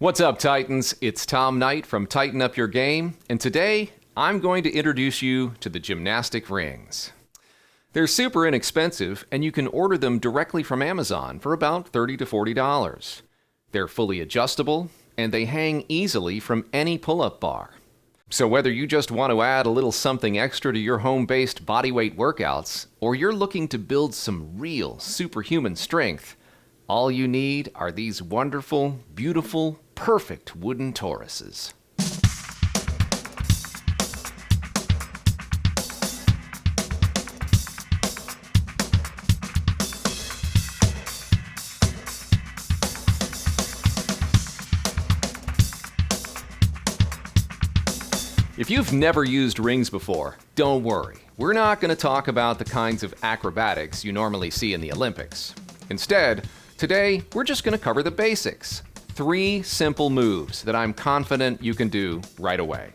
What's up, Titans? It's Tom Knight from Tighten Up Your Game, and today I'm going to introduce you to the gymnastic rings. They're super inexpensive, and you can order them directly from Amazon for about $30 to $40. They're fully adjustable, and they hang easily from any pull-up bar. So whether you just want to add a little something extra to your home-based bodyweight workouts, or you're looking to build some real superhuman strength, all you need are these wonderful, beautiful, perfect wooden Tauruses. If you've never used rings before, don't worry. We're not going to talk about the kinds of acrobatics you normally see in the Olympics. Instead, today we're just going to cover the basics. 3 simple moves that I'm confident you can do right away.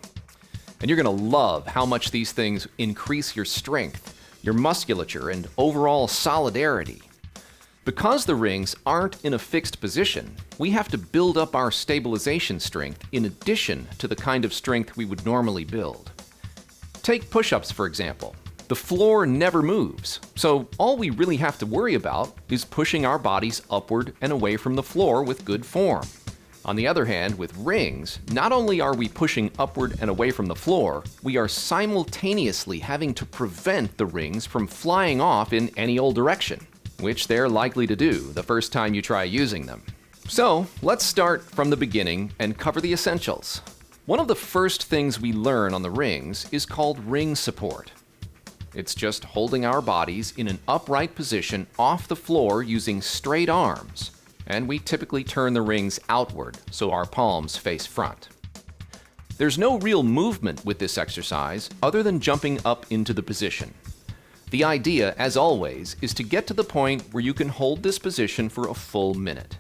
And you're going to love how much these things increase your strength, your musculature, and overall solidarity. Because the rings aren't in a fixed position, we have to build up our stabilization strength in addition to the kind of strength we would normally build. Take push-ups, for example. The floor never moves, so all we really have to worry about is pushing our bodies upward and away from the floor with good form. On the other hand, with rings, not only are we pushing upward and away from the floor, we are simultaneously having to prevent the rings from flying off in any old direction, which they're likely to do the first time you try using them. So, let's start from the beginning and cover the essentials. One of the first things we learn on the rings is called ring support. It's just holding our bodies in an upright position off the floor using straight arms, and we typically turn the rings outward so our palms face front. There's no real movement with this exercise other than jumping up into the position. The idea, as always, is to get to the point where you can hold this position for a full minute.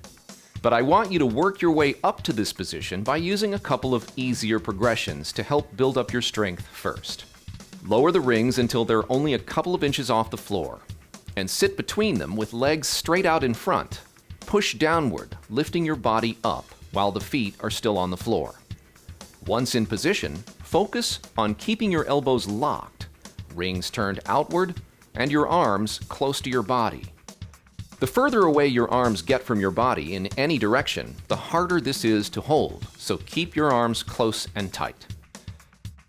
But I want you to work your way up to this position by using a couple of easier progressions to help build up your strength first. Lower the rings until they're only a couple of inches off the floor, and sit between them with legs straight out in front. Push downward, lifting your body up while the feet are still on the floor. Once in position, focus on keeping your elbows locked, rings turned outward, and your arms close to your body. The further away your arms get from your body in any direction, the harder this is to hold, so keep your arms close and tight.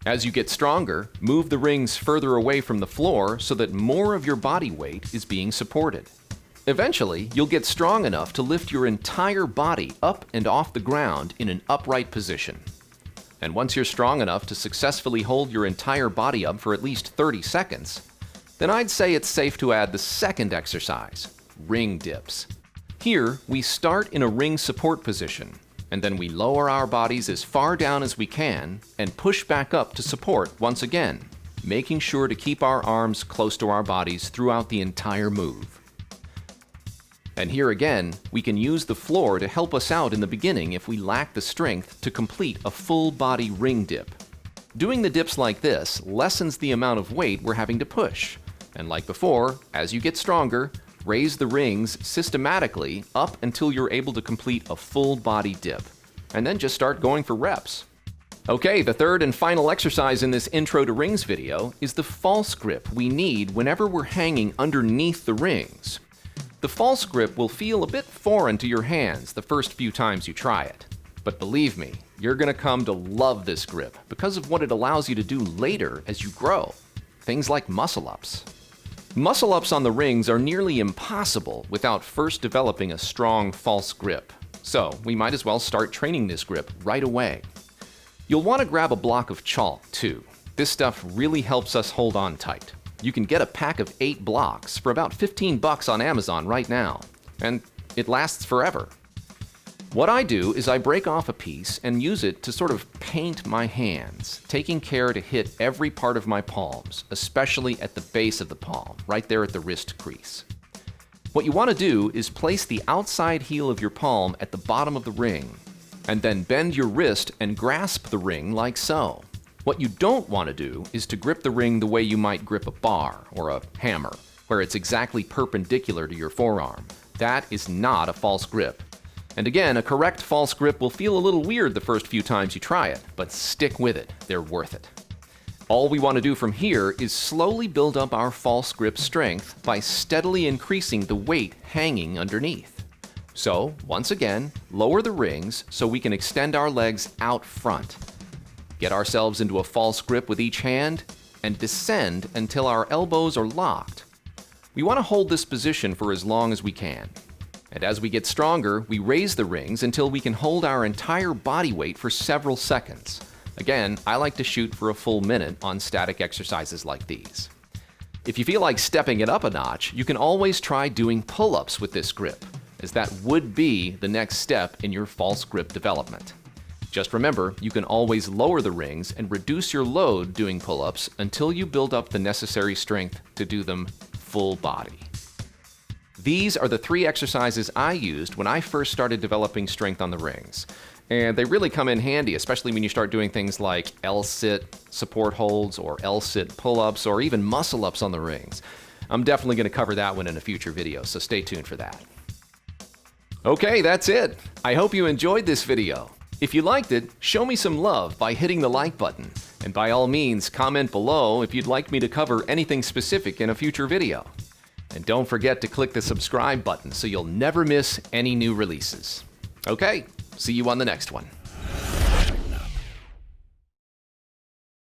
As you get stronger, move the rings further away from the floor so that more of your body weight is being supported. Eventually, you'll get strong enough to lift your entire body up and off the ground in an upright position. And once you're strong enough to successfully hold your entire body up for at least 30 seconds, then I'd say it's safe to add the second exercise, ring dips. Here, we start in a ring support position, and then we lower our bodies as far down as we can and push back up to support once again, making sure to keep our arms close to our bodies throughout the entire move. And here again, we can use the floor to help us out in the beginning if we lack the strength to complete a full body ring dip. Doing the dips like this lessens the amount of weight we're having to push, and like before, as you get stronger, raise the rings systematically up until you're able to complete a full body dip, and then just start going for reps. Okay, the third and final exercise in this Intro to Rings video is the false grip we need whenever we're hanging underneath the rings. The false grip will feel a bit foreign to your hands the first few times you try it, but believe me, you're going to come to love this grip because of what it allows you to do later as you grow. Things like muscle-ups. Muscle-ups on the rings are nearly impossible without first developing a strong false grip, so we might as well start training this grip right away. You'll want to grab a block of chalk too. This stuff really helps us hold on tight. You can get a pack of 8 blocks for about $15 on Amazon right now, and it lasts forever. What I do is I break off a piece and use it to sort of paint my hands, taking care to hit every part of my palms, especially at the base of the palm, right there at the wrist crease. What you want to do is place the outside heel of your palm at the bottom of the ring, and then bend your wrist and grasp the ring like so. What you don't want to do is to grip the ring the way you might grip a bar or a hammer, where it's exactly perpendicular to your forearm. That is not a false grip. And again, a correct false grip will feel a little weird the first few times you try it, but stick with it, they're worth it. All we want to do from here is slowly build up our false grip strength by steadily increasing the weight hanging underneath. So, once again, lower the rings so we can extend our legs out front. Get ourselves into a false grip with each hand, and descend until our elbows are locked. We want to hold this position for as long as we can. And as we get stronger, we raise the rings until we can hold our entire body weight for several seconds. Again, I like to shoot for a full minute on static exercises like these. If you feel like stepping it up a notch, you can always try doing pull-ups with this grip, as that would be the next step in your false grip development. Just remember, you can always lower the rings and reduce your load doing pull-ups until you build up the necessary strength to do them full body. These are the 3 exercises I used when I first started developing strength on the rings. And they really come in handy, especially when you start doing things like L-sit support holds or L-sit pull-ups or even muscle-ups on the rings. I'm definitely going to cover that one in a future video, so stay tuned for that. Okay, that's it. I hope you enjoyed this video. If you liked it, show me some love by hitting the like button. And by all means, comment below if you'd like me to cover anything specific in a future video. And don't forget to click the subscribe button so you'll never miss any new releases. Okay, see you on the next one.